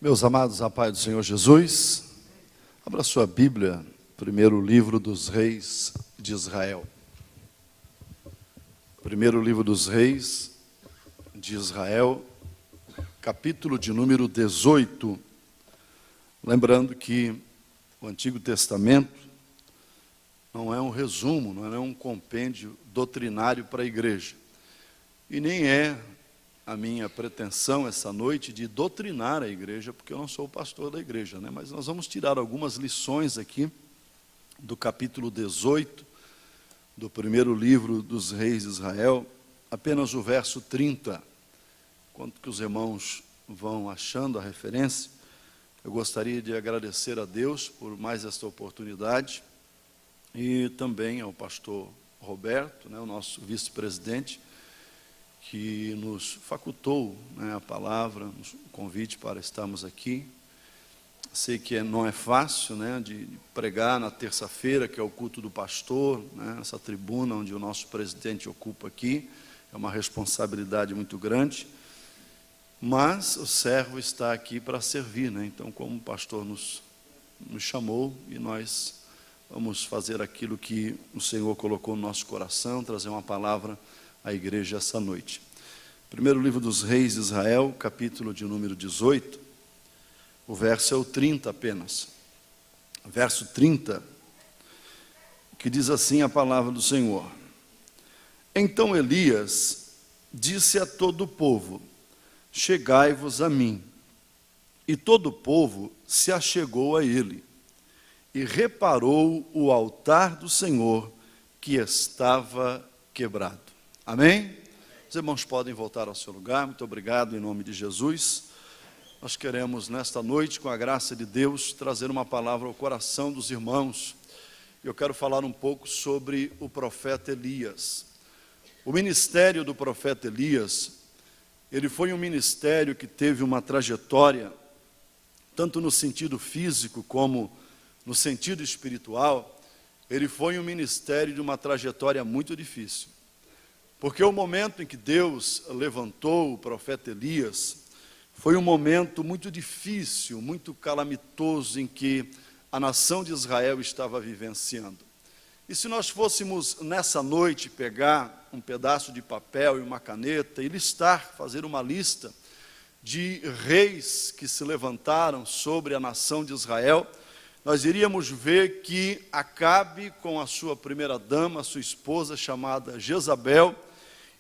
Meus amados, a paz do Senhor Jesus, abra sua Bíblia, primeiro livro dos reis de Israel. Primeiro livro dos reis de Israel, capítulo de número 18. Lembrando que o Antigo Testamento não é um resumo, não é um compêndio doutrinário para a igreja. E nem é a minha pretensão essa noite de doutrinar a igreja, porque eu não sou o pastor da igreja, né? Mas nós vamos tirar algumas lições aqui do capítulo 18, do primeiro livro dos reis de Israel, apenas o verso 30. Enquanto que os irmãos vão achando a referência, eu gostaria de agradecer a Deus por mais esta oportunidade e também ao pastor Roberto, né, o nosso vice-presidente, que nos facultou, né, a palavra, o convite para estarmos aqui. Sei que não é fácil, né, de pregar na terça-feira, que é o culto do pastor, né, essa tribuna onde o nosso presidente ocupa aqui, é uma responsabilidade muito grande, mas o servo está aqui para servir, né? Então, como o pastor nos chamou, e nós vamos fazer aquilo que o Senhor colocou no nosso coração, trazer uma palavra à igreja essa noite. Primeiro livro dos reis de Israel, capítulo de número 18, o verso é o 30 apenas. Verso 30, que diz assim a palavra do Senhor. Então Elias disse a todo o povo: chegai-vos a mim. E todo o povo se achegou a ele, e reparou o altar do Senhor, que estava quebrado. Amém? Os irmãos podem voltar ao seu lugar. Muito obrigado, em nome de Jesus. Nós queremos, nesta noite, com a graça de Deus, trazer uma palavra ao coração dos irmãos. Eu quero falar um pouco sobre o profeta Elias. O ministério do profeta Elias, ele foi um ministério que teve uma trajetória, tanto no sentido físico como no sentido espiritual. Ele foi um ministério de uma trajetória muito difícil. Porque o momento em que Deus levantou o profeta Elias foi um momento muito difícil, muito calamitoso, em que a nação de Israel estava vivenciando. E se nós fôssemos nessa noite pegar um pedaço de papel e uma caneta e listar, fazer uma lista de reis que se levantaram sobre a nação de Israel, nós iríamos ver que Acabe, com a sua primeira dama, a sua esposa chamada Jezabel,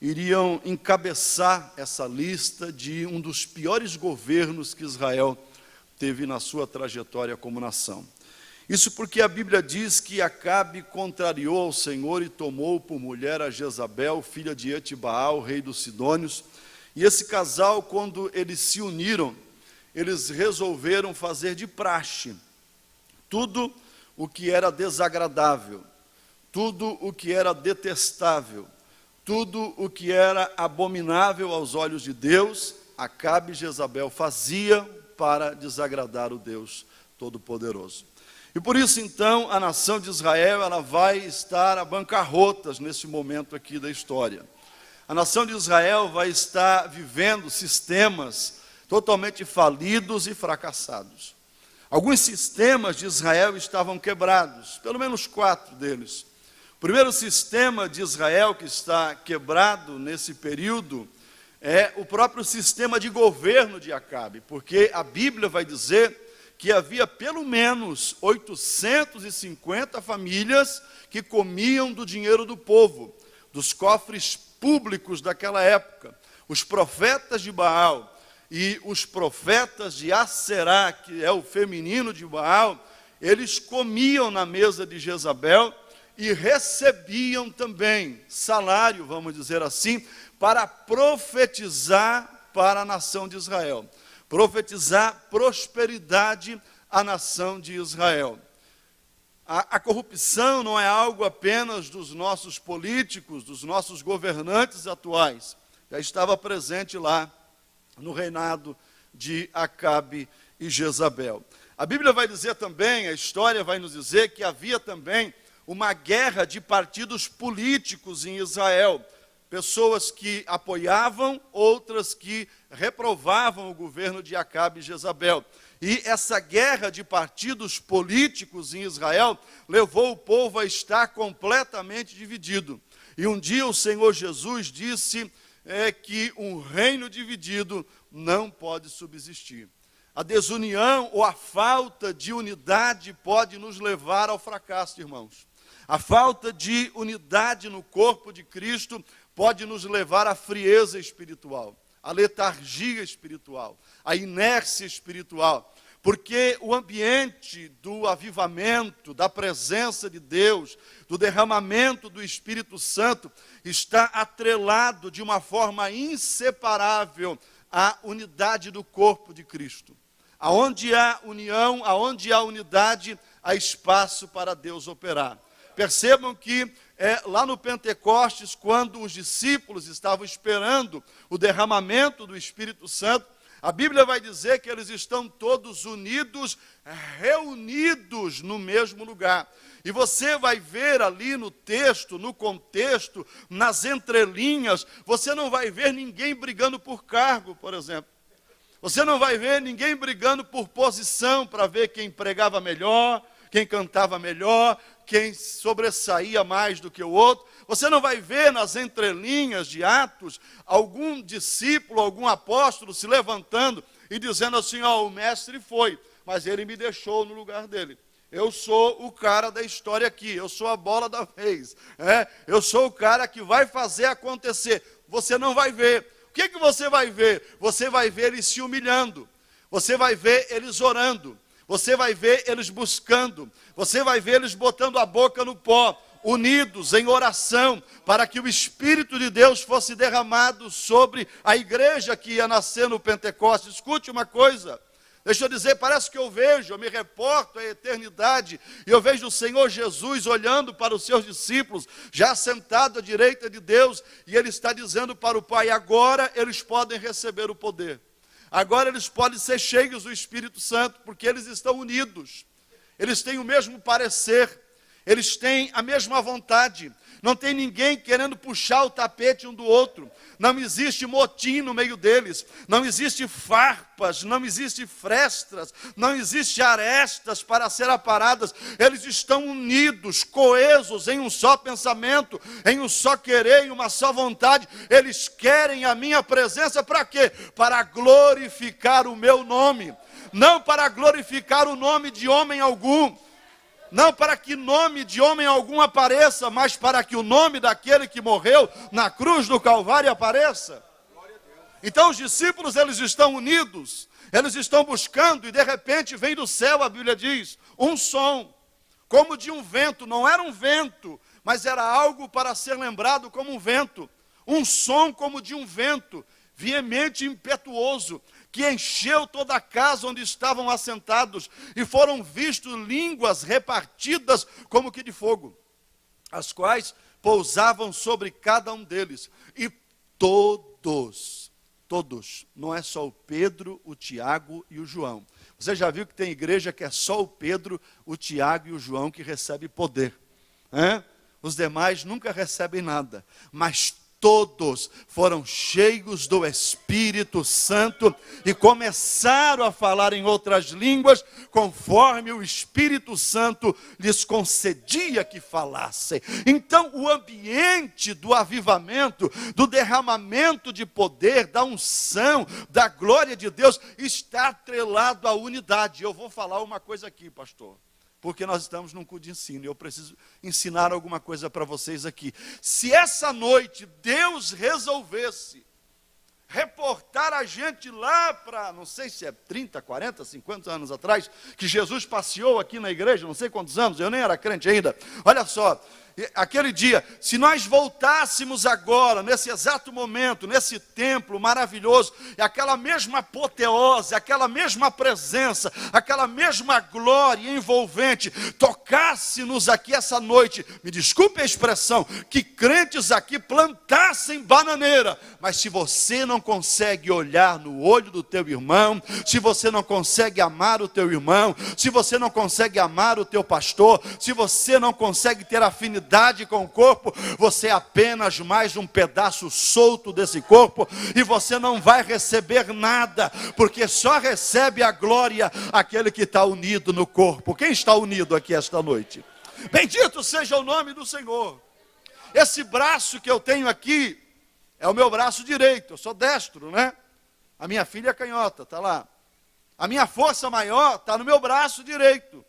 iriam encabeçar essa lista de um dos piores governos que Israel teve na sua trajetória como nação. Isso porque a Bíblia diz que Acabe contrariou ao Senhor e tomou por mulher a Jezabel, filha de Etibaal, rei dos Sidônios. E esse casal, quando eles se uniram, eles resolveram fazer de praxe tudo o que era desagradável, tudo o que era detestável, tudo o que era abominável aos olhos de Deus, Acabe e Jezabel fazia para desagradar o Deus Todo-Poderoso. E por isso, então, a nação de Israel, ela vai estar a bancarrotas nesse momento aqui da história. A nação de Israel vai estar vivendo sistemas totalmente falidos e fracassados. Alguns sistemas de Israel estavam quebrados, pelo menos 4 deles. O primeiro sistema de Israel que está quebrado nesse período é o próprio sistema de governo de Acabe, porque a Bíblia vai dizer que havia pelo menos 850 famílias que comiam do dinheiro do povo, dos cofres públicos daquela época. Os profetas de Baal e os profetas de Aserá, que é o feminino de Baal, eles comiam na mesa de Jezabel e recebiam também salário, vamos dizer assim, para profetizar para a nação de Israel. Profetizar prosperidade à nação de Israel. A corrupção não é algo apenas dos nossos políticos, dos nossos governantes atuais. Já estava presente lá no reinado de Acabe e Jezabel. A Bíblia vai dizer também, a história vai nos dizer que havia também uma guerra de partidos políticos em Israel. pessoas que apoiavam, outras que reprovavam o governo de Acabe e Jezabel. E essa guerra de partidos políticos em Israel levou o povo a estar completamente dividido. E um dia o Senhor Jesus disse que um reino dividido não pode subsistir. A desunião ou a falta de unidade pode nos levar ao fracasso, irmãos. A falta de unidade no corpo de Cristo pode nos levar à frieza espiritual, à letargia espiritual, à inércia espiritual. Porque o ambiente do avivamento, da presença de Deus, do derramamento do Espírito Santo, está atrelado de uma forma inseparável à unidade do corpo de Cristo. Aonde há união, aonde há unidade, há espaço para Deus operar. Percebam que lá no Pentecostes, quando os discípulos estavam esperando o derramamento do Espírito Santo, a Bíblia vai dizer que eles estão todos unidos, reunidos no mesmo lugar. E você vai ver ali no texto, no contexto, nas entrelinhas, você não vai ver ninguém brigando por cargo, por exemplo. Você não vai ver ninguém brigando por posição para ver quem pregava melhor, quem cantava melhor, quem sobressaía mais do que o outro. Você não vai ver nas entrelinhas de Atos algum discípulo, algum apóstolo se levantando e dizendo assim: ó, o mestre foi, mas ele me deixou no lugar dele. Eu sou o cara da história aqui, eu sou a bola da vez, eu sou o cara que vai fazer acontecer. Você não vai ver. O que você vai ver? Você vai ver eles se humilhando, você vai ver eles orando, você vai ver eles buscando, você vai ver eles botando a boca no pó, unidos em oração, para que o Espírito de Deus fosse derramado sobre a igreja que ia nascer no Pentecostes. Escute uma coisa, deixa eu dizer, parece que eu me reporto à eternidade, e eu vejo o Senhor Jesus olhando para os seus discípulos, já sentado à direita de Deus, e Ele está dizendo para o Pai: agora eles podem receber o poder. Agora eles podem ser cheios do Espírito Santo, porque eles estão unidos, eles têm o mesmo parecer, eles têm a mesma vontade, não tem ninguém querendo puxar o tapete um do outro, não existe motim no meio deles, não existe farpas, não existe frestas, não existe arestas para ser aparadas, eles estão unidos, coesos em um só pensamento, em um só querer, em uma só vontade. Eles querem a minha presença para quê? Para glorificar o meu nome, não para glorificar o nome de homem algum, não para que nome de homem algum apareça, mas para que o nome daquele que morreu na cruz do Calvário apareça. Então os discípulos, eles estão unidos, eles estão buscando, e de repente vem do céu, a Bíblia diz, um som, como de um vento. Não era um vento, mas era algo para ser lembrado como um vento. Um som como de um vento, veemente e impetuoso, que encheu toda a casa onde estavam assentados, e foram vistos línguas repartidas como que de fogo, as quais pousavam sobre cada um deles. E todos, não é só o Pedro, o Tiago e o João. Você já viu que tem igreja que é só o Pedro, o Tiago e o João que recebe poder, Os demais nunca recebem nada, mas todos foram cheios do Espírito Santo e começaram a falar em outras línguas, conforme o Espírito Santo lhes concedia que falassem. Então, o ambiente do avivamento, do derramamento de poder, da unção, da glória de Deus, está atrelado à unidade. Eu vou falar uma coisa aqui, pastor, porque nós estamos num culto de ensino, e eu preciso ensinar alguma coisa para vocês aqui. Se essa noite Deus resolvesse reportar a gente lá para, não sei se é 30, 40, 50 anos atrás, que Jesus passeou aqui na igreja, não sei quantos anos, eu nem era crente ainda. Olha só, aquele dia, se nós voltássemos agora, nesse exato momento, nesse templo maravilhoso, e aquela mesma apoteose, aquela mesma presença, aquela mesma glória envolvente, tocasse-nos aqui essa noite, me desculpe a expressão, que crentes aqui plantassem bananeira, mas se você não consegue olhar no olho do teu irmão, se você não consegue amar o teu irmão, se você não consegue amar o teu pastor, se você não consegue ter afinidade unidade com o corpo, você é apenas mais um pedaço solto desse corpo, e você não vai receber nada, porque só recebe a glória aquele que está unido no corpo. Quem está unido aqui esta noite? Bendito seja o nome do Senhor. Esse braço que eu tenho aqui é o meu braço direito, eu sou destro, né? A minha filha é canhota, está lá. A minha força maior está no meu braço direito.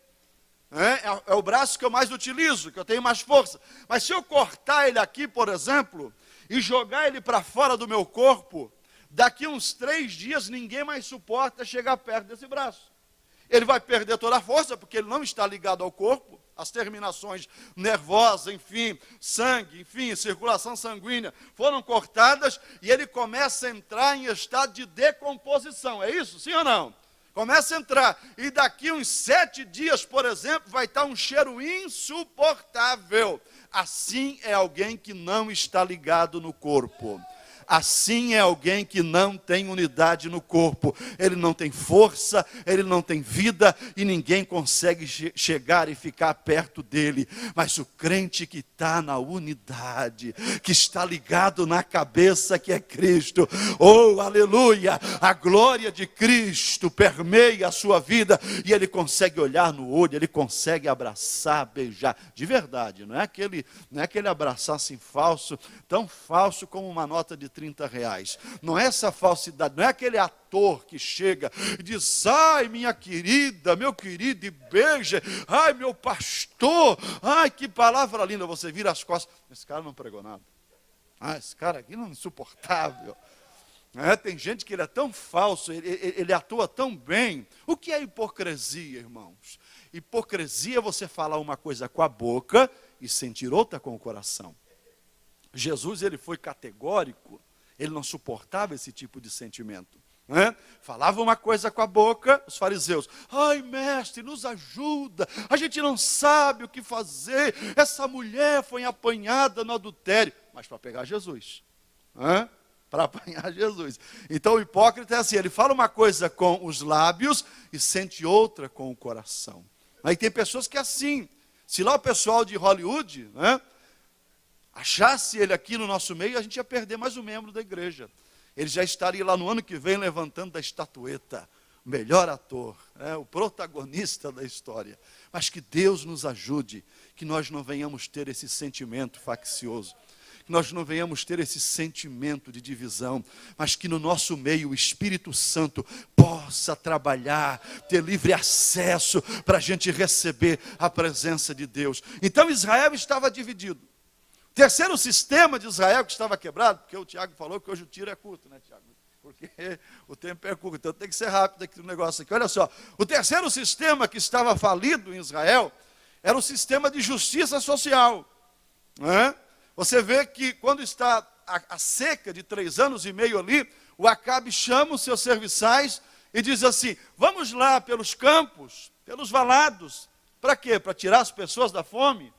É o braço que eu mais utilizo, que eu tenho mais força. Mas se eu cortar ele aqui, por exemplo, e jogar ele para fora do meu corpo, daqui uns 3 dias ninguém mais suporta chegar perto desse braço. Ele vai perder toda a força, porque ele não está ligado ao corpo. As terminações nervosas, enfim, sangue, enfim, circulação sanguínea foram cortadas e ele começa a entrar em estado de decomposição. É isso, sim ou não? Começa a entrar, e daqui uns 7 dias, por exemplo, vai estar um cheiro insuportável. Assim é alguém que não está ligado no corpo. Assim é alguém que não tem unidade no corpo. Ele não tem força, ele não tem vida, e ninguém consegue chegar e ficar perto dele. Mas o crente que está na unidade, que está ligado na cabeça que é Cristo, oh, aleluia, a glória de Cristo permeia a sua vida, e ele consegue olhar no olho, ele consegue abraçar, beijar, de verdade, não é aquele abraçar assim falso, tão falso como uma nota de R$30. Não é essa falsidade, não é aquele ator que chega e diz: ai, minha querida, meu querido, e beija, ai, meu pastor, ai, que palavra linda. Você vira as costas, esse cara não pregou nada. Ah, esse cara aqui não é insuportável. Tem gente que ele é tão falso, ele atua tão bem. O que é hipocrisia, irmãos? Hipocrisia é você falar uma coisa com a boca e sentir outra com o coração. Jesus, ele foi categórico, ele não suportava esse tipo de sentimento. Falava uma coisa com a boca, os fariseus: ai, mestre, nos ajuda, a gente não sabe o que fazer, essa mulher foi apanhada no adultério. Mas para pegar Jesus, para apanhar Jesus. Então o hipócrita é assim, ele fala uma coisa com os lábios e sente outra com o coração. Aí tem pessoas que é assim. Se lá o pessoal de Hollywood, achasse ele aqui no nosso meio, a gente ia perder mais um membro da igreja. Ele já estaria lá no ano que vem levantando da estatueta, o melhor ator, o protagonista da história. Mas que Deus nos ajude, que nós não venhamos ter esse sentimento faccioso, que nós não venhamos ter esse sentimento de divisão, mas que no nosso meio o Espírito Santo possa trabalhar, ter livre acesso para a gente receber a presença de Deus. Então Israel estava dividido. Terceiro sistema de Israel que estava quebrado, porque o Tiago falou que hoje o tiro é curto, né, Tiago? Porque o tempo é curto, então tem que ser rápido aqui no negócio aqui. Olha só, o terceiro sistema que estava falido em Israel era o sistema de justiça social. Você vê que quando está a seca de 3 anos e meio ali, o Acabe chama os seus serviçais e diz assim: vamos lá pelos campos, pelos valados. Para quê? Para tirar as pessoas da fome?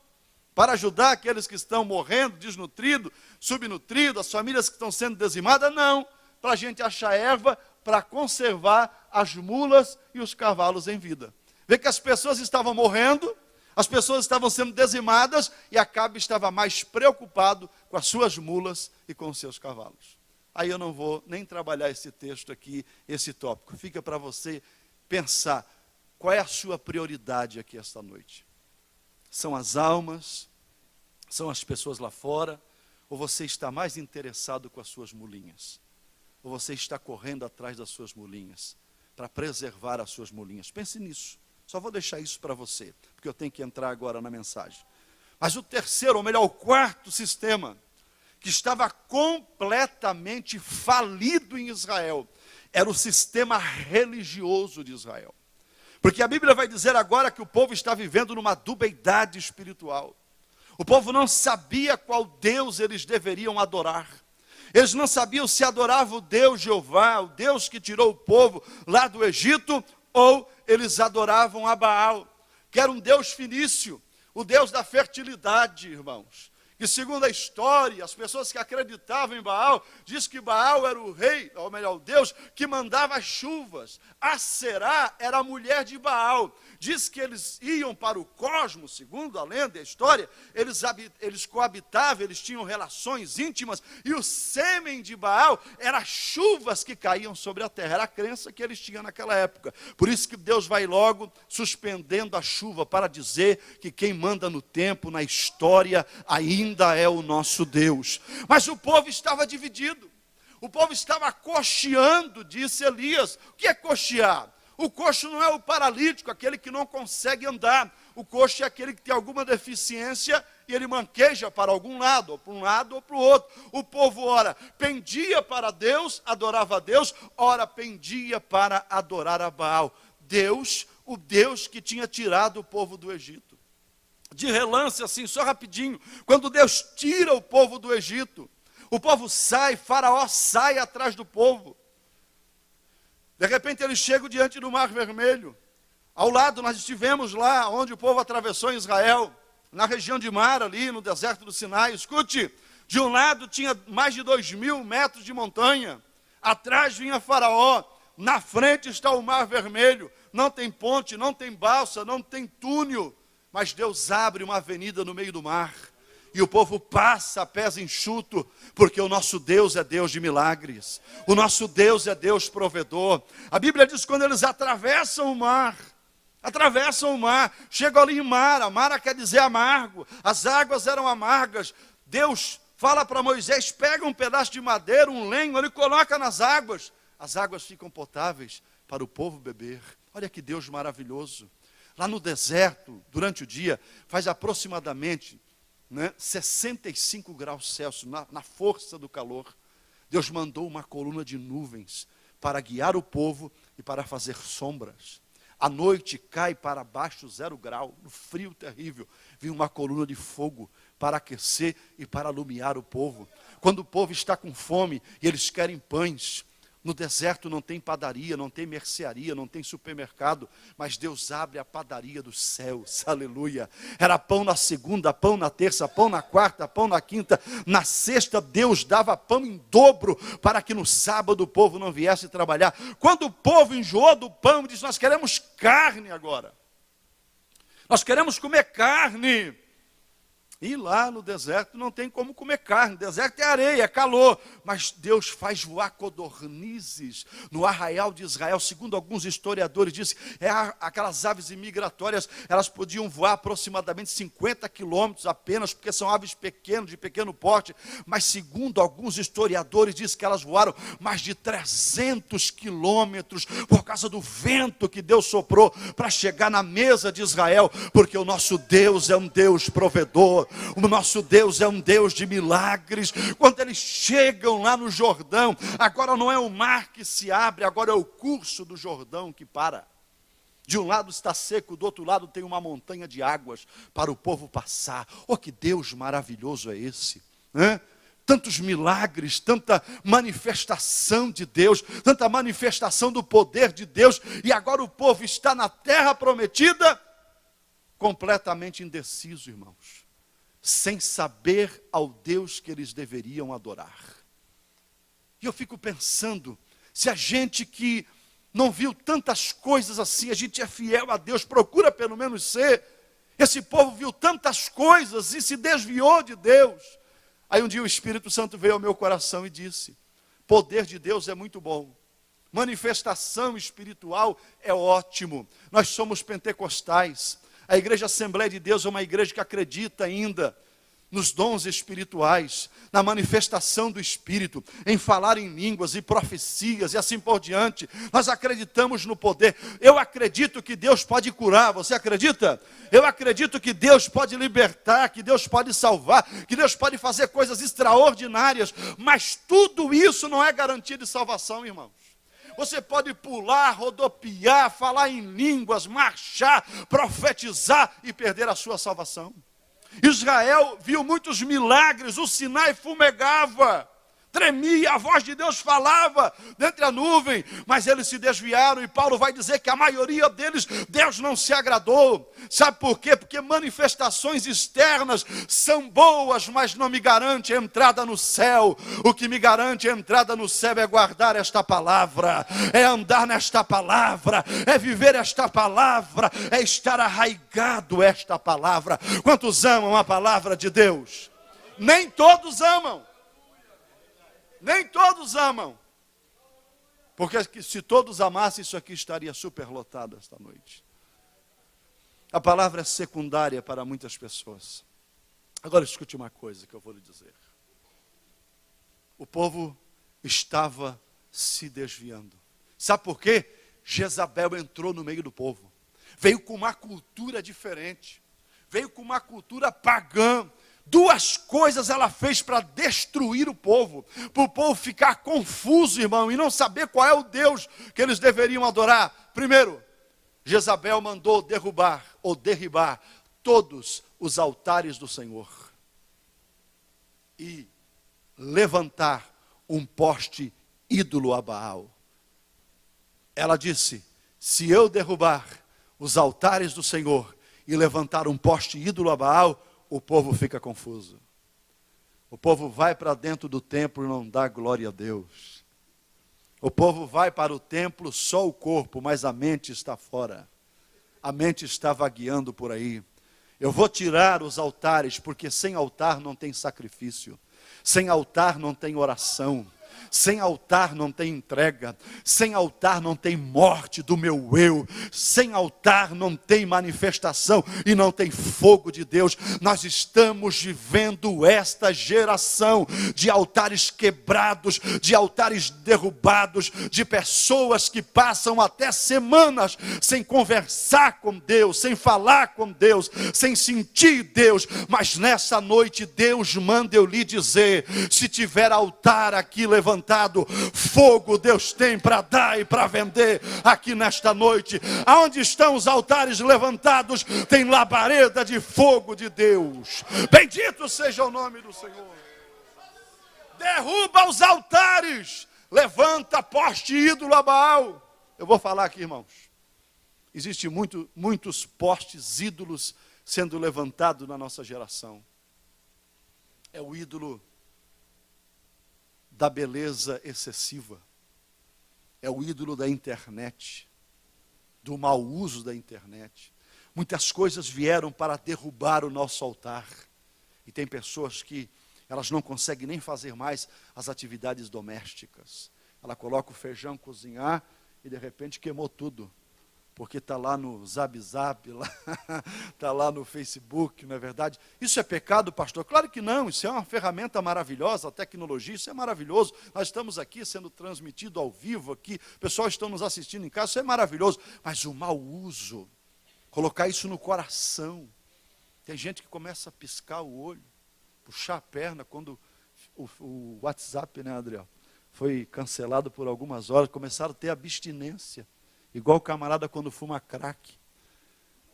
Para ajudar aqueles que estão morrendo, desnutridos, subnutridos, as famílias que estão sendo dizimadas? Não, para a gente achar erva para conservar as mulas e os cavalos em vida. Vê que as pessoas estavam morrendo, as pessoas estavam sendo dizimadas, e Acabe estava mais preocupado com as suas mulas e com os seus cavalos. Aí eu não vou nem trabalhar esse texto aqui, esse tópico. Fica para você pensar, qual é a sua prioridade aqui esta noite? São as almas? São as pessoas lá fora? Ou você está mais interessado com as suas mulinhas? Ou você está correndo atrás das suas mulinhas, para preservar as suas mulinhas? Pense nisso. Só vou deixar isso para você, porque eu tenho que entrar agora na mensagem. Mas o terceiro, ou melhor, o quarto sistema, que estava completamente falido em Israel, era o sistema religioso de Israel. Porque a Bíblia vai dizer agora que o povo está vivendo numa dubiedade espiritual. O povo não sabia qual Deus eles deveriam adorar. Eles não sabiam se adoravam o Deus Jeová, o Deus que tirou o povo lá do Egito, ou eles adoravam a Baal, que era um Deus fenício, o Deus da fertilidade, irmãos. que segundo a história, as pessoas que acreditavam em Baal, diz que Baal era o rei, ou melhor, o Deus, que mandava as chuvas. Aserá era a mulher de Baal. Diz que eles iam para o cosmos, segundo a lenda e a história, eles coabitavam, eles tinham relações íntimas, e o sêmen de Baal era chuvas que caíam sobre a terra, era a crença que eles tinham naquela época. Por isso que Deus vai logo suspendendo a chuva, para dizer que quem manda no tempo, na história, ainda é o nosso Deus. Mas o povo estava dividido, o povo estava coxeando, disse Elias. O que é coxear? O coxo não é o paralítico, aquele que não consegue andar. O coxo é aquele que tem alguma deficiência e ele manqueja para algum lado, ou para um lado ou para o outro. O povo, ora, pendia para Deus, adorava a Deus, ora, pendia para adorar a Baal. Deus, o Deus que tinha tirado o povo do Egito. De relance, assim, só rapidinho, quando Deus tira o povo do Egito, o povo sai, Faraó sai atrás do povo. De repente eles chegam diante do Mar Vermelho. Ao lado nós estivemos lá, onde o povo atravessou em Israel, na região de Mar, ali no deserto do Sinai. Escute, de um lado tinha mais de 2.000 metros de montanha, atrás vinha Faraó, na frente está o Mar Vermelho, não tem ponte, não tem balsa, não tem túnel, mas Deus abre uma avenida no meio do mar, e o povo passa a pés enxuto, porque o nosso Deus é Deus de milagres, o nosso Deus é Deus provedor. A Bíblia diz que quando eles atravessam o mar, chegam ali em Mara. Mara quer dizer amargo, as águas eram amargas. Deus fala para Moisés, pega um pedaço de madeira, um lenho, ele coloca nas águas, as águas ficam potáveis para o povo beber. Olha que Deus maravilhoso. Lá no deserto, durante o dia, faz aproximadamente 65 graus Celsius, na força do calor. Deus mandou uma coluna de nuvens para guiar o povo e para fazer sombras. À noite cai para baixo 0 grau, no frio terrível, vem uma coluna de fogo para aquecer e para alumiar o povo. Quando o povo está com fome e eles querem pães, no deserto não tem padaria, não tem mercearia, não tem supermercado, mas Deus abre a padaria dos céus, aleluia. Era pão na segunda, pão na terça, pão na quarta, pão na quinta, na sexta Deus dava pão em dobro, para que no sábado o povo não viesse trabalhar. Quando o povo enjoou do pão, disse, nós queremos carne agora, nós queremos comer carne. E lá no deserto não tem como comer carne, deserto é areia, é calor, mas Deus faz voar codornizes no arraial de Israel. Segundo alguns historiadores, diz que aquelas aves migratórias, elas podiam voar aproximadamente 50 quilômetros apenas, porque são aves pequenas, de pequeno porte, mas segundo alguns historiadores, diz que elas voaram mais de 300 quilômetros, por causa do vento que Deus soprou, para chegar na mesa de Israel, porque o nosso Deus é um Deus provedor. O nosso Deus é um Deus de milagres. Quando eles chegam lá no Jordão, agora não é o mar que se abre, agora é o curso do Jordão que para. De um lado está seco, do outro lado tem uma montanha de águas para o povo passar. Oh, que Deus maravilhoso é esse, né? Tantos milagres, tanta manifestação de Deus, tanta manifestação do poder de Deus, e agora o povo está na terra prometida, completamente indeciso, irmãos, sem saber ao Deus que eles deveriam adorar. E eu fico pensando, se a gente que não viu tantas coisas assim, a gente é fiel a Deus, procura pelo menos ser, esse povo viu tantas coisas e se desviou de Deus. Aí um dia o Espírito Santo veio ao meu coração e disse, poder de Deus é muito bom, manifestação espiritual é ótimo, nós somos pentecostais. A Igreja Assembleia de Deus é uma igreja que acredita ainda nos dons espirituais, na manifestação do Espírito, em falar em línguas e profecias e assim por diante. Nós acreditamos no poder. Eu acredito que Deus pode curar, você acredita? Eu acredito que Deus pode libertar, que Deus pode salvar, que Deus pode fazer coisas extraordinárias, mas tudo isso não é garantia de salvação, irmãos. Você pode pular, rodopiar, falar em línguas, marchar, profetizar e perder a sua salvação. Israel viu muitos milagres, o Sinai fumegava, tremia, a voz de Deus falava dentre a nuvem, mas eles se desviaram, e Paulo vai dizer que a maioria deles, Deus não se agradou. Sabe por quê? Porque manifestações externas são boas, mas não me garante a entrada no céu. O que me garante a entrada no céu é guardar esta palavra, é andar nesta palavra, é viver esta palavra, é estar arraigado esta palavra. Quantos amam a palavra de Deus? Nem todos amam. Nem todos amam. Porque se todos amassem, isso aqui estaria superlotado esta noite. A palavra é secundária para muitas pessoas. Agora escute uma coisa que eu vou lhe dizer. O povo estava se desviando. Sabe por quê? Jezabel entrou no meio do povo. Veio com uma cultura diferente. Veio com uma cultura pagã. Duas coisas ela fez para destruir o povo, para o povo ficar confuso, irmão, e não saber qual é o Deus que eles deveriam adorar. Primeiro, Jezabel mandou derrubar ou derribar todos os altares do Senhor e levantar um poste ídolo a Baal. Ela disse: se eu derrubar os altares do Senhor e levantar um poste ídolo a Baal, o povo fica confuso. O povo vai para dentro do templo e não dá glória a Deus. O povo vai para o templo só o corpo, mas a mente está fora. A mente está vagueando por aí. Eu vou tirar os altares, porque sem altar não tem sacrifício. Sem altar não tem oração. Sem altar não tem entrega. Sem altar não tem morte do meu eu. Sem altar não tem manifestação e não tem fogo de Deus. Nós estamos vivendo esta geração de altares quebrados, de altares derrubados, de pessoas que passam até semanas sem conversar com Deus, sem falar com Deus, sem sentir Deus. Mas nessa noite Deus manda eu lhe dizer: se tiver altar aqui levantado, fogo Deus tem para dar e para vender aqui nesta noite. Aonde estão os altares levantados, tem labareda de fogo de Deus. Bendito seja o nome do Senhor. Derruba os altares, levanta poste ídolo a Baal. Eu vou falar aqui, irmãos. Existem muitos postes ídolos sendo levantados na nossa geração. É o ídolo da beleza excessiva, é o ídolo da internet, do mau uso da internet. Muitas coisas vieram para derrubar o nosso altar, e tem pessoas que elas não conseguem nem fazer mais as atividades domésticas. Ela coloca o feijão cozinhar e de repente queimou tudo, porque está lá no Zap, está lá no Facebook, não é verdade? Isso é pecado, pastor? Claro que não, isso é uma ferramenta maravilhosa, a tecnologia, isso é maravilhoso. Nós estamos aqui sendo transmitido ao vivo, aqui, o pessoal está nos assistindo em casa, isso é maravilhoso. Mas o mau uso, colocar isso no coração. Tem gente que começa a piscar o olho, puxar a perna, quando o WhatsApp, né, Adriel, foi cancelado por algumas horas, começaram a ter abstinência. Igual o camarada quando fuma crack.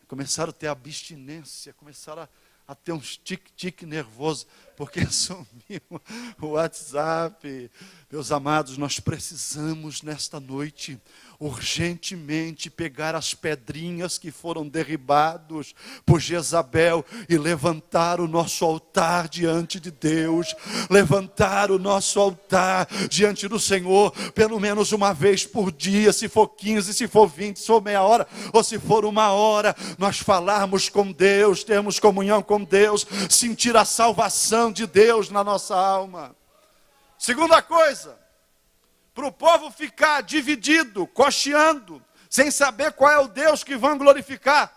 Começaram a ter abstinência, começaram a ter uns tique-tique nervoso, porque sumiu o WhatsApp. Meus amados, nós precisamos nesta noite, urgentemente, pegar as pedrinhas que foram derribados por Jezabel e levantar o nosso altar diante de Deus. Levantar o nosso altar diante do Senhor, pelo menos uma vez por dia, se for 15, se for 20, se for meia hora, ou se for uma hora, nós falarmos com Deus, termos comunhão com Deus, sentir a salvação de Deus na nossa alma. Segunda coisa, para o povo ficar dividido, cocheando, sem saber qual é o Deus que vão glorificar,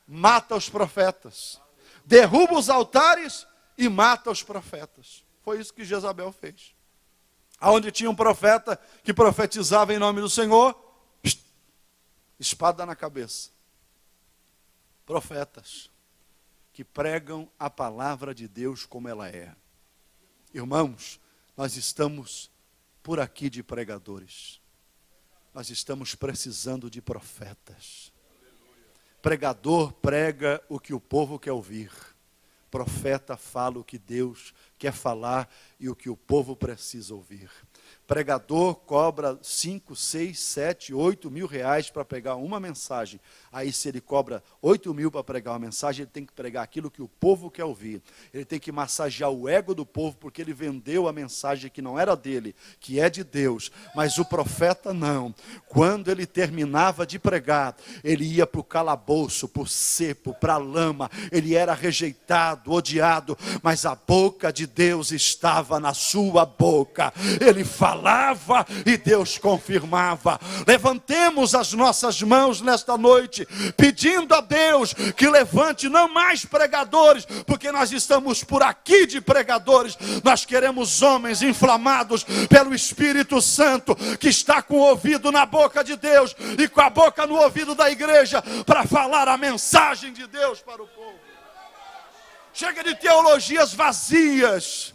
mata os profetas, derruba os altares e mata os profetas. Foi isso que Jezabel fez. Aonde tinha um profeta que profetizava em nome do Senhor, espada na cabeça. Profetas que pregam a palavra de Deus como ela é. Irmãos, nós estamos por aqui de pregadores. Nós estamos precisando de profetas. Pregador prega o que o povo quer ouvir. profeta fala o que Deus quer falar e o que o povo precisa ouvir. Pregador cobra 5, 6, 7, 8 mil reais para pregar uma mensagem. Aí se ele cobra 8 mil para pregar uma mensagem, ele tem que pregar aquilo que o povo quer ouvir. Ele tem que massagear o ego do povo, porque ele vendeu a mensagem que não era dele, que é de Deus. Mas o profeta não. Quando ele terminava de pregar, ele ia para o calabouço, para o cepo, para a lama. Ele era rejeitado, odiado, mas a boca de Deus estava na sua boca. Ele falava e Deus confirmava. Levantemos as nossas mãos nesta noite, pedindo a Deus que levante não mais pregadores, porque nós estamos por aqui de pregadores. Nós queremos homens inflamados pelo Espírito Santo, que está com o ouvido na boca de Deus e com a boca no ouvido da igreja, para falar a mensagem de Deus para o povo. Chega de teologias vazias,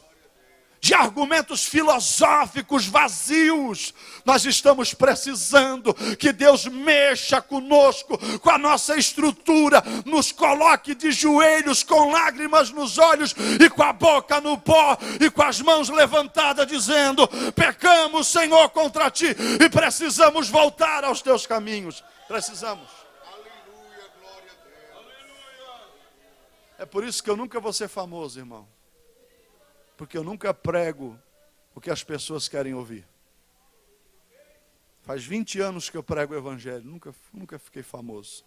de argumentos filosóficos vazios. Nós estamos precisando que Deus mexa conosco, com a nossa estrutura, nos coloque de joelhos, com lágrimas nos olhos e com a boca no pó e com as mãos levantadas, dizendo: pecamos, Senhor, contra ti e precisamos voltar aos teus caminhos. Precisamos. Aleluia, glória a Deus. É por isso que eu nunca vou ser famoso, irmão. Porque eu nunca prego o que as pessoas querem ouvir. Faz 20 anos que eu prego o evangelho, nunca fiquei famoso.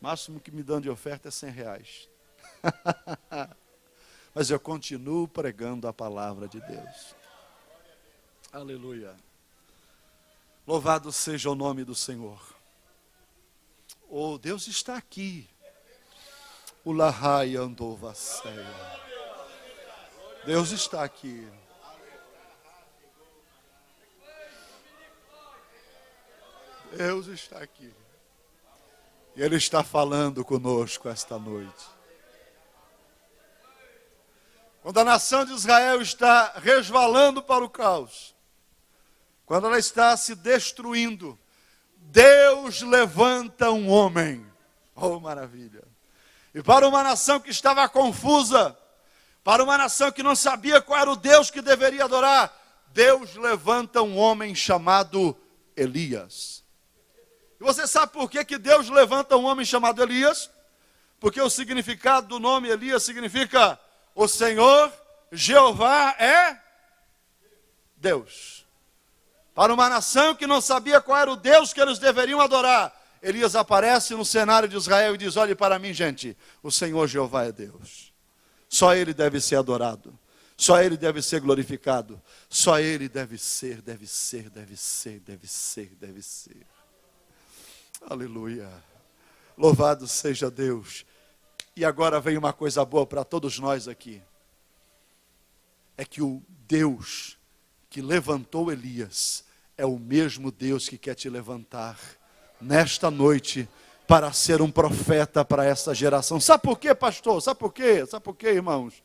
O máximo que me dão de oferta é 100 reais. Mas eu continuo pregando a palavra de Deus. Aleluia. Louvado seja o nome do Senhor. Oh, Deus está aqui. O Lahai andou vasseia. Deus está aqui. Deus está aqui. E Ele está falando conosco esta noite. Quando a nação de Israel está resvalando para o caos, quando ela está se destruindo, Deus levanta um homem. Oh, maravilha. E para uma nação que estava confusa, para uma nação que não sabia qual era o Deus que deveria adorar, Deus levanta um homem chamado Elias. E você sabe por que Deus levanta um homem chamado Elias? Porque o significado do nome Elias significa: o Senhor Jeová é Deus. Para uma nação que não sabia qual era o Deus que eles deveriam adorar, Elias aparece no cenário de Israel e diz: olhe para mim, gente, o Senhor Jeová é Deus. Só Ele deve ser adorado. Só Ele deve ser glorificado. Só Ele deve ser. Aleluia. Louvado seja Deus. E agora vem uma coisa boa para todos nós aqui. É que o Deus que levantou Elias é o mesmo Deus que quer te levantar nesta noite para ser um profeta para essa geração. Sabe por quê, pastor? Sabe por quê? Sabe por quê, irmãos?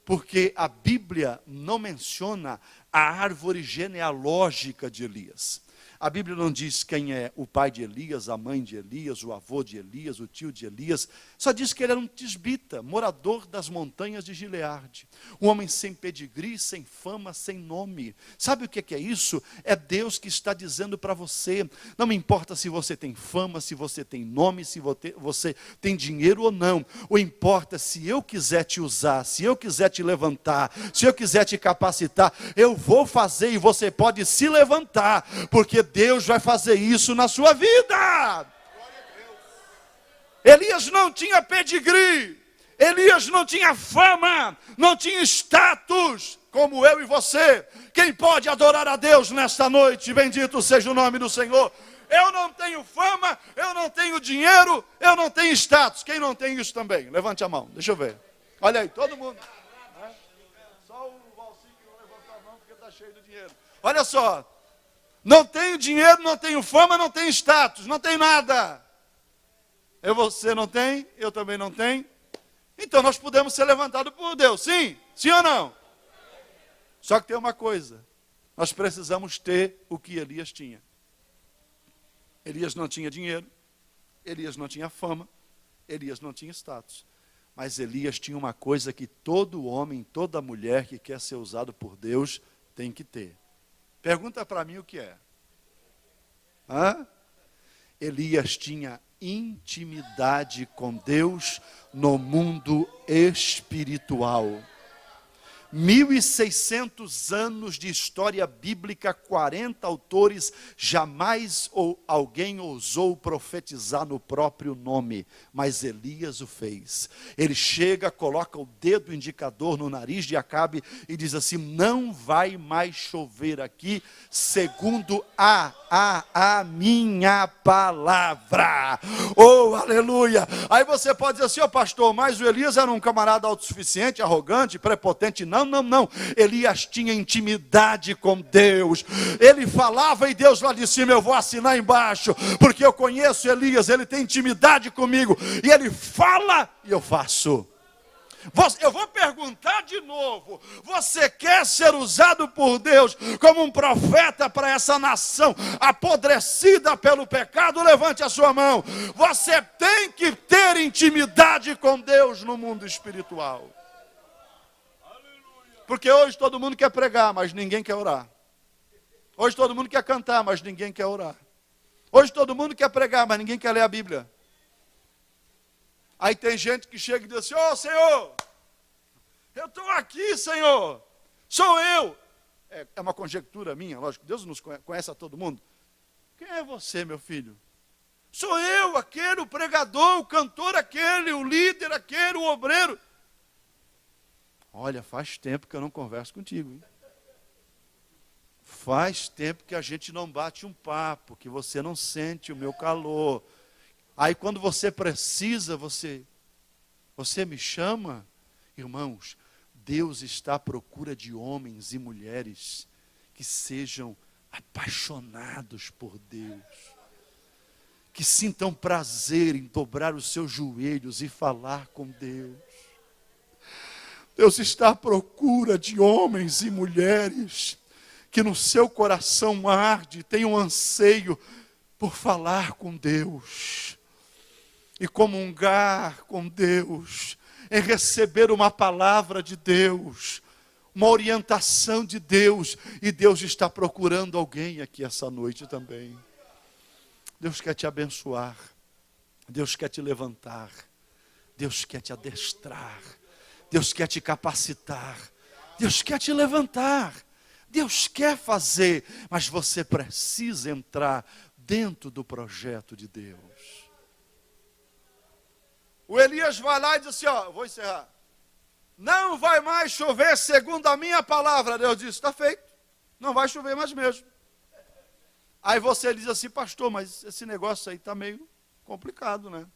Porque a Bíblia não menciona a árvore genealógica de Elias. A Bíblia não diz quem é o pai de Elias, a mãe de Elias, o avô de Elias, o tio de Elias. Só diz que ele era um tisbita, morador das montanhas de Gileade. Um homem sem pedigree, sem fama, sem nome. Sabe o que é isso? É Deus que está dizendo para você: não me importa se você tem fama, se você tem nome, se você tem dinheiro ou não. O importa é se eu quiser te usar, se eu quiser te levantar, se eu quiser te capacitar, eu vou fazer e você pode se levantar, porque Deus vai fazer isso na sua vida. Elias não tinha pedigree, Elias não tinha fama, não tinha status, como eu e você. Quem pode adorar a Deus nesta noite? Bendito seja o nome do Senhor. Eu não tenho fama, eu não tenho dinheiro, eu não tenho status. Quem não tem isso também? Levante a mão, deixa eu ver. Olha aí, todo mundo. Só o Valcinho que não levantou a mão porque está cheio de dinheiro. Olha só. Não tenho dinheiro, não tenho fama, não tenho status, não tenho nada. Você não tem, eu também não tenho. Então nós podemos ser levantados por Deus, sim? Sim ou não? Só que tem uma coisa: nós precisamos ter o que Elias tinha. Elias não tinha dinheiro, Elias não tinha fama, Elias não tinha status. Mas Elias tinha uma coisa que todo homem, toda mulher que quer ser usado por Deus tem que ter. Pergunta para mim o que é. Elias tinha intimidade com Deus no mundo espiritual. 1.600 anos de história bíblica, 40 autores, jamais alguém ousou profetizar no próprio nome, mas Elias o fez. Ele chega, coloca o dedo indicador no nariz de Acabe e diz assim: não vai mais chover aqui, segundo a minha palavra. Oh, aleluia! Aí você pode dizer assim: pastor, mas o Elias era um camarada autossuficiente, arrogante, prepotente. Não. Elias tinha intimidade com Deus. Ele falava e Deus lá de cima: eu vou assinar embaixo, porque eu conheço Elias, ele tem intimidade comigo. E ele fala e eu faço. Eu vou perguntar de novo: você quer ser usado por Deus como um profeta para essa nação apodrecida pelo pecado? Levante a sua mão. Você tem que ter intimidade com Deus no mundo espiritual. Porque hoje todo mundo quer pregar, mas ninguém quer orar. Hoje todo mundo quer cantar, mas ninguém quer orar. Hoje todo mundo quer pregar, mas ninguém quer ler a Bíblia. Aí tem gente que chega e diz assim: ô Senhor, eu estou aqui, Senhor, sou eu. É uma conjectura minha, lógico, Deus nos conhece a todo mundo. Quem é você, meu filho? Sou eu, aquele, o pregador, o cantor aquele, o líder aquele, o obreiro. Olha, faz tempo que eu não converso contigo, hein? Faz tempo que a gente não bate um papo, que você não sente o meu calor. Aí quando você precisa, você me chama. Irmãos, Deus está à procura de homens e mulheres que sejam apaixonados por Deus, que sintam prazer em dobrar os seus joelhos e falar com Deus. Deus está à procura de homens e mulheres que no seu coração arde, tenham anseio por falar com Deus e comungar com Deus, em receber uma palavra de Deus, uma orientação de Deus. E Deus está procurando alguém aqui essa noite também. Deus quer te abençoar, Deus quer te levantar, Deus quer te adestrar, Deus quer te capacitar, Deus quer te levantar, Deus quer fazer, mas você precisa entrar dentro do projeto de Deus. O Elias vai lá e diz assim: vou encerrar. Não vai mais chover segundo a minha palavra. Deus disse: está feito, não vai chover mais mesmo. Aí você diz assim: pastor, mas esse negócio aí está meio complicado, né?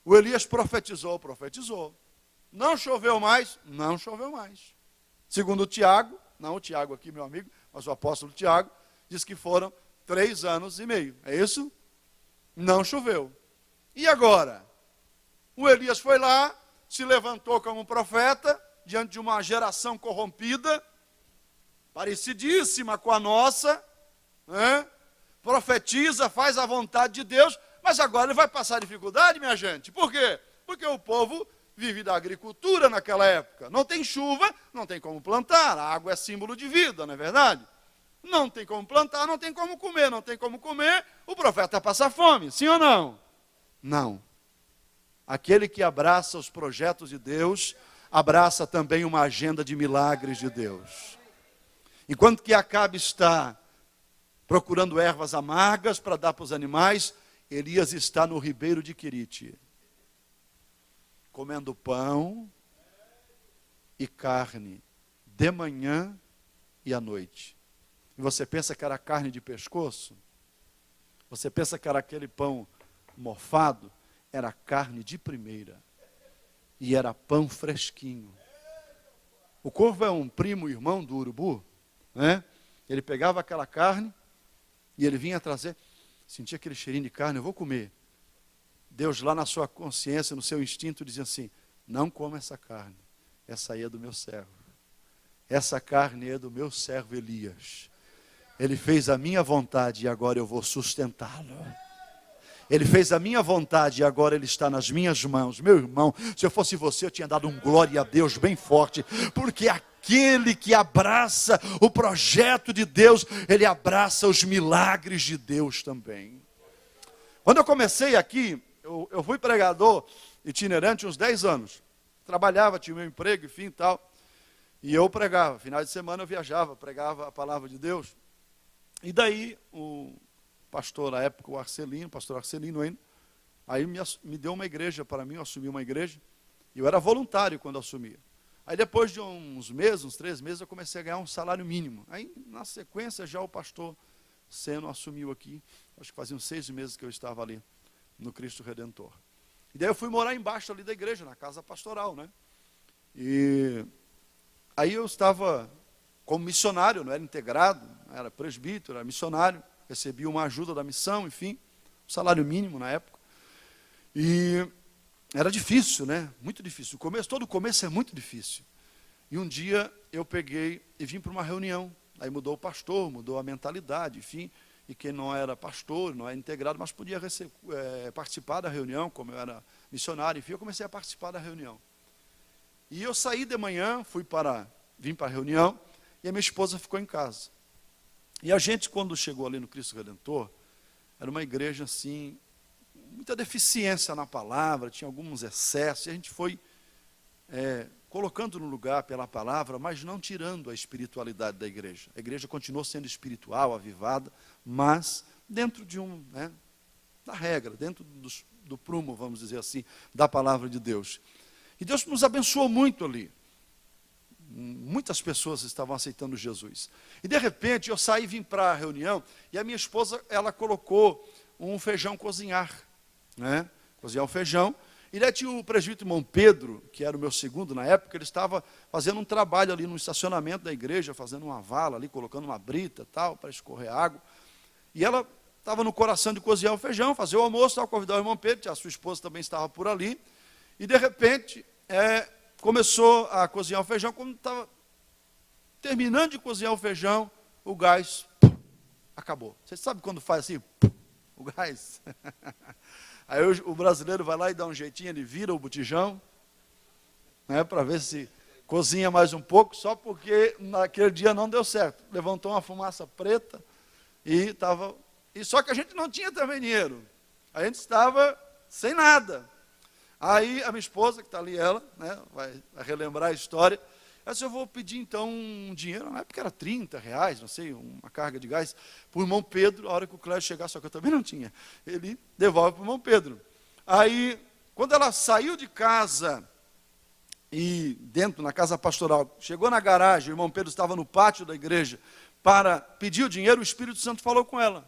O Elias profetizou. Não choveu mais? Não choveu mais. Segundo Tiago, não o Tiago aqui, meu amigo, mas o apóstolo Tiago, diz que foram 3 anos e meio. É isso? Não choveu. E agora? O Elias foi lá, se levantou como profeta, diante de uma geração corrompida, parecidíssima com a nossa, né? Profetiza, faz a vontade de Deus, mas agora ele vai passar dificuldade, minha gente. Por quê? Porque o povo vive da agricultura naquela época. Não tem chuva, não tem como plantar. A água é símbolo de vida, não é verdade? Não tem como plantar, não tem como comer. Não tem como comer, o profeta passa fome. Sim ou não? Não. Aquele que abraça os projetos de Deus, abraça também uma agenda de milagres de Deus. Enquanto que Acabe está procurando ervas amargas para dar para os animais, Elias está no ribeiro de Querite, comendo pão e carne, de manhã e à noite. E você pensa que era carne de pescoço? Você pensa que era aquele pão mofado? Era carne de primeira. E era pão fresquinho. O corvo é um primo irmão do urubu, né? Ele pegava aquela carne e ele vinha trazer, sentia aquele cheirinho de carne: eu vou comer. Deus lá na sua consciência, no seu instinto, dizia assim: não coma essa carne, essa aí é do meu servo. Essa carne é do meu servo Elias. Ele fez a minha vontade e agora eu vou sustentá-lo. Ele fez a minha vontade e agora Ele está nas minhas mãos. Meu irmão, se eu fosse você, eu tinha dado um glória a Deus bem forte, porque aquele que abraça o projeto de Deus, ele abraça os milagres de Deus também. Quando eu comecei aqui, eu fui pregador itinerante uns 10 anos. Trabalhava, tinha meu emprego, enfim e tal. E eu pregava, finais de semana eu viajava, pregava a palavra de Deus. E daí, o pastor, na época, o pastor Arcelino ainda, aí me deu uma igreja para mim, eu assumi uma igreja. E eu era voluntário quando assumia. Aí depois de uns meses, uns 3 meses, eu comecei a ganhar um salário mínimo. Aí, na sequência, já o pastor Seno assumiu aqui. Acho que faziam 6 meses que eu estava ali, no Cristo Redentor. E daí eu fui morar embaixo ali da igreja, na casa pastoral, né? E aí eu estava como missionário, não era integrado, era presbítero, era missionário, recebia uma ajuda da missão, enfim, um salário mínimo na época. E era difícil, né? Muito difícil. Todo começo é muito difícil. E um dia eu peguei e vim para uma reunião. Aí mudou o pastor, mudou a mentalidade, enfim. E quem não era pastor, não era integrado, mas podia participar da reunião, como eu era missionário, enfim, eu comecei a participar da reunião. E eu saí de manhã, vim para a reunião, e a minha esposa ficou em casa. E a gente, quando chegou ali no Cristo Redentor, era uma igreja assim, muita deficiência na palavra, tinha alguns excessos, e a gente foi colocando no lugar pela palavra, mas não tirando a espiritualidade da igreja. A igreja continuou sendo espiritual, avivada, mas dentro de da regra, dentro do prumo, vamos dizer assim, da palavra de Deus. E Deus nos abençoou muito ali. Muitas pessoas estavam aceitando Jesus. E de repente eu saí e vim para a reunião, e a minha esposa, ela colocou um feijão cozinhar, né? Cozinhar o feijão. E daí tinha o presbítero irmão Pedro, que era o meu segundo na época, ele estava fazendo um trabalho ali no estacionamento da igreja, fazendo uma vala ali, colocando uma brita tal, para escorrer água. E ela estava no coração de cozinhar o feijão, fazer o almoço, tal, convidar o irmão Pedro, a sua esposa também estava por ali. E de repente, começou a cozinhar o feijão, quando estava terminando de cozinhar o feijão, o gás acabou. Você sabe quando faz assim, o gás? Aí o brasileiro vai lá e dá um jeitinho, ele vira o botijão, né, para ver se cozinha mais um pouco, só porque naquele dia não deu certo. Levantou uma fumaça preta e só que a gente não tinha também dinheiro. A gente estava sem nada. Aí a minha esposa, que está ali, ela, né, vai relembrar a história, ela disse, eu vou pedir então um dinheiro, na época era R$30, não sei, uma carga de gás, para o irmão Pedro, a hora que o Clécio chegar, só que eu também não tinha, ele devolve para o irmão Pedro. Aí, quando ela saiu de casa, e dentro, na casa pastoral, chegou na garagem, o irmão Pedro estava no pátio da igreja, para pedir o dinheiro, o Espírito Santo falou com ela.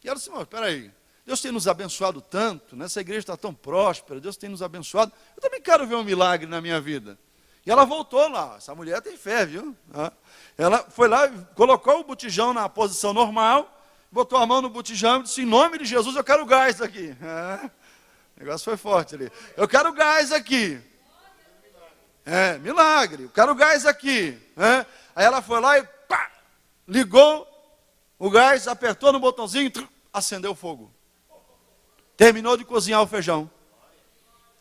E ela disse, mas espera aí, Deus tem nos abençoado tanto, né? Essa igreja está tão próspera, Deus tem nos abençoado, eu também quero ver um milagre na minha vida. E ela voltou lá, essa mulher tem fé, viu? Ela foi lá, colocou o botijão na posição normal, botou a mão no botijão e disse, em nome de Jesus, eu quero gás aqui. O negócio foi forte ali. Eu quero gás aqui. Milagre, eu quero gás aqui. Aí ela foi lá e pá, ligou o gás, apertou no botãozinho, acendeu o fogo. Terminou de cozinhar o feijão.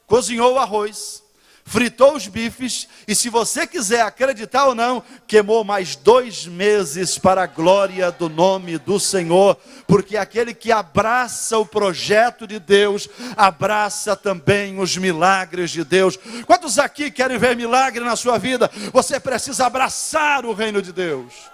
Cozinhou o arroz. Fritou os bifes. E se você quiser acreditar ou não, queimou mais 2 meses para a glória do nome do Senhor. Porque aquele que abraça o projeto de Deus, abraça também os milagres de Deus. Quantos aqui querem ver milagre na sua vida? Você precisa abraçar o reino de Deus.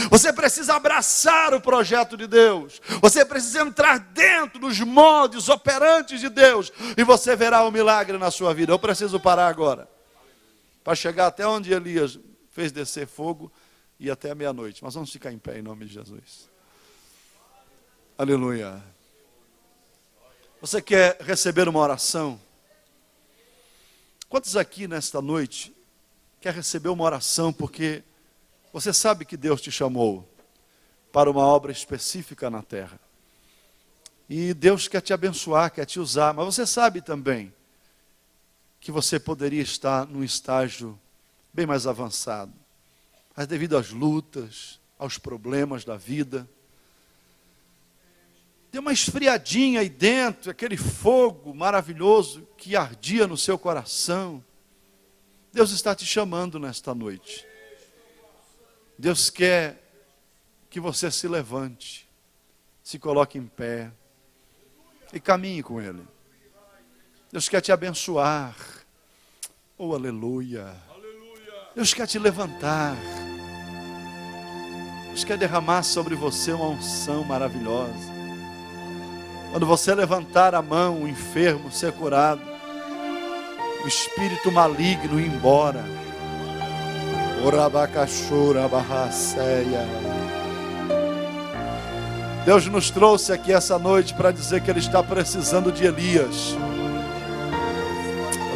Você precisa abraçar o projeto de Deus. Você precisa entrar dentro dos moldes operantes de Deus. E você verá o milagre na sua vida. Eu preciso parar agora. Para chegar até onde Elias fez descer fogo e até a meia-noite. Mas vamos ficar em pé em nome de Jesus. Aleluia. Você quer receber uma oração? Quantos aqui nesta noite quer receber uma oração porque você sabe que Deus te chamou para uma obra específica na terra. E Deus quer te abençoar, quer te usar, mas você sabe também que você poderia estar num estágio bem mais avançado. Mas devido às lutas, aos problemas da vida, deu uma esfriadinha aí dentro, aquele fogo maravilhoso que ardia no seu coração. Deus está te chamando nesta noite. Deus quer que você se levante, se coloque em pé e caminhe com Ele. Deus quer te abençoar. Oh, aleluia. Deus quer te levantar. Deus quer derramar sobre você uma unção maravilhosa. Quando você levantar a mão, o enfermo ser curado, o espírito maligno ir embora. Deus nos trouxe aqui essa noite para dizer que Ele está precisando de Elias.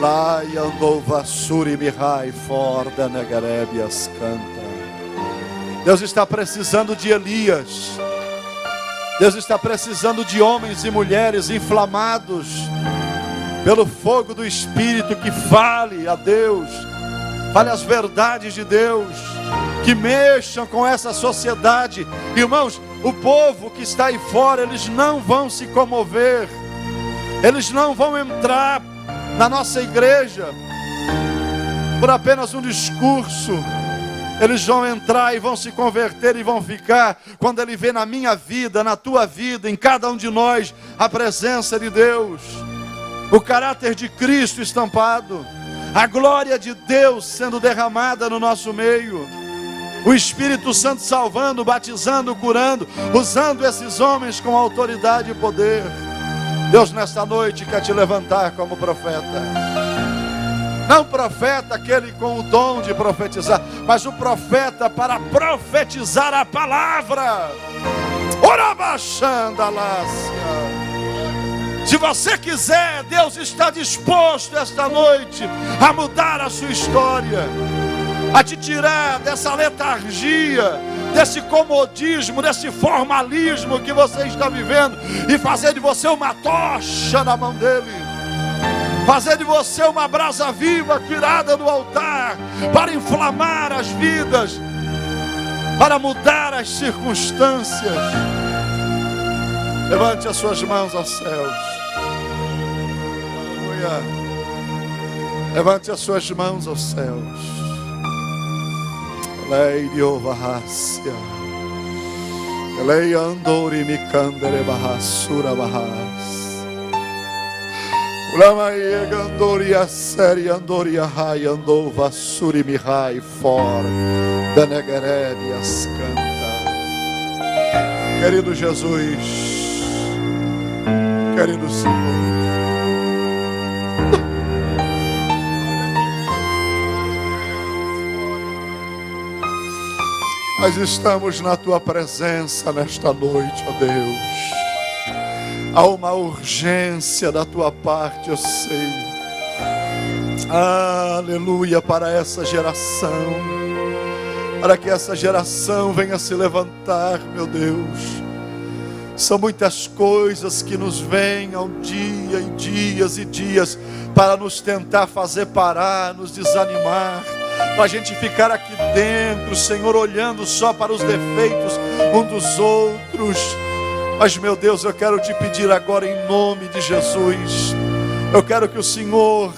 Lá e andou Vassuri Mihai Forda Negarebias canta. Deus está precisando de Elias. Deus está precisando de homens e mulheres inflamados pelo fogo do Espírito, que fale a Deus, fale as verdades de Deus, que mexam com essa sociedade. Irmãos, o povo que está aí fora, eles não vão se comover, eles não vão entrar na nossa igreja por apenas um discurso. Eles vão entrar e vão se converter e vão ficar quando Ele vê na minha vida, na tua vida, em cada um de nós, a presença de Deus, o caráter de Cristo estampado, a glória de Deus sendo derramada no nosso meio, o Espírito Santo salvando, batizando, curando, usando esses homens com autoridade e poder. Deus nesta noite quer te levantar como profeta. Não profeta aquele com o dom de profetizar, mas o profeta para profetizar a palavra. Se você quiser, Deus está disposto esta noite a mudar a sua história, a te tirar dessa letargia, desse comodismo, desse formalismo que você está vivendo, e fazer de você uma tocha na mão dele, fazer de você uma brasa viva tirada do altar, para inflamar as vidas, para mudar as circunstâncias. Levante as suas mãos aos céus. Aleluia. Levante as suas mãos aos céus. Leio Vahácia. Leia Andori Mikandere Bahassura Bahas. Ulamaie Gandoria Seri Andoria Hai Andou Vassuri Mihai For Danegaredias canta. Querido Jesus, querido Senhor, nós estamos na Tua presença nesta noite, ó Deus. Há uma urgência da Tua parte, eu sei. Aleluia, para essa geração, para que essa geração venha se levantar, meu Deus. São muitas coisas que nos vêm ao dia e dias e dias para nos tentar fazer parar, nos desanimar, para a gente ficar aqui dentro, Senhor, olhando só para os defeitos um dos outros. Mas, meu Deus, eu quero te pedir agora em nome de Jesus, eu quero que o Senhor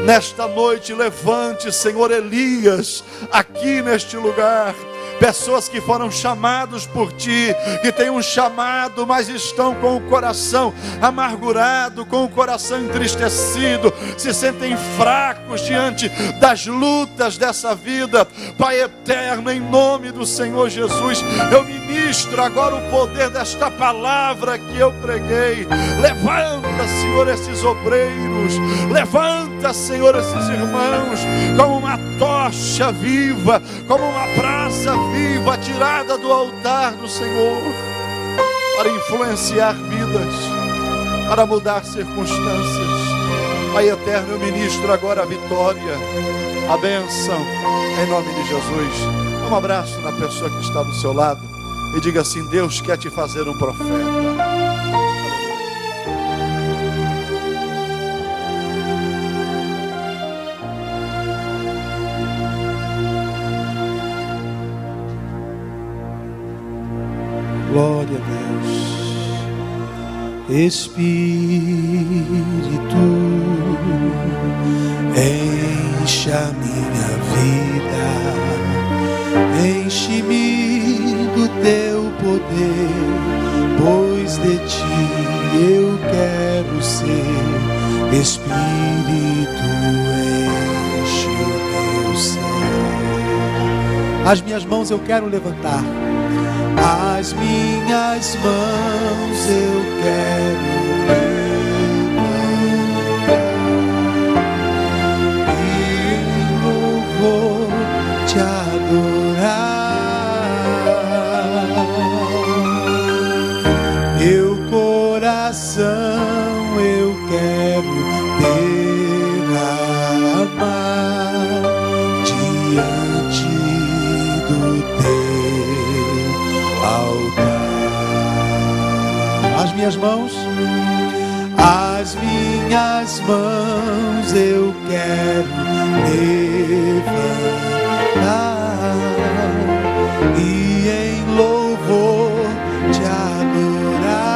nesta noite levante, Senhor, Elias aqui neste lugar. Pessoas que foram chamados por Ti, que têm um chamado, mas estão com o coração amargurado, com o coração entristecido, se sentem fracos diante das lutas dessa vida. Pai eterno, em nome do Senhor Jesus, eu ministro agora o poder desta palavra que eu preguei. Levanta, Senhor, esses obreiros, levanta, Senhor, esses irmãos, como uma tocha viva, como uma brasa viva tirada do altar do Senhor, para influenciar vidas, para mudar circunstâncias. Pai eterno, eu ministro agora a vitória, a bênção, em nome de Jesus. Dá um abraço na pessoa que está do seu lado e diga assim: Deus quer te fazer um profeta. Glória a Deus. Espírito, enche a minha vida, enche-me do teu poder, pois de ti eu quero ser. Espírito, enche o meu ser. As minhas mãos eu quero levantar, as minhas mãos eu quero levantar e em louvor te adorar. Meu coração eu quero derramar diante do teu altar. As minhas mãos eu quero levantar e em louvor te adorar.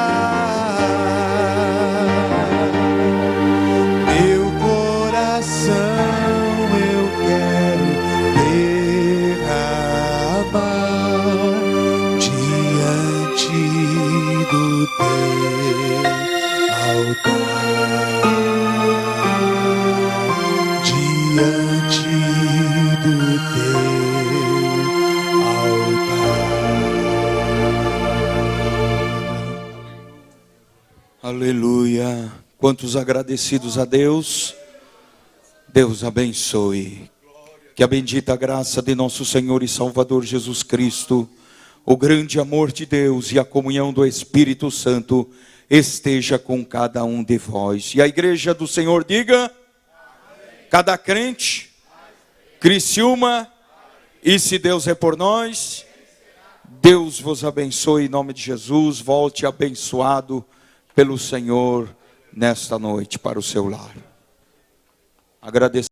Meu coração eu quero derramar diante do teu altar, diante do teu altar. Aleluia. Quantos agradecidos a Deus? Deus abençoe. Que a bendita graça de nosso Senhor e Salvador Jesus Cristo, o grande amor de Deus e a comunhão do Espírito Santo esteja com cada um de vós. E a igreja do Senhor diga: amém. Cada crente, Criciúma, e se Deus é por nós, Deus vos abençoe em nome de Jesus. Volte abençoado pelo Senhor nesta noite para o seu lar. Agradeço.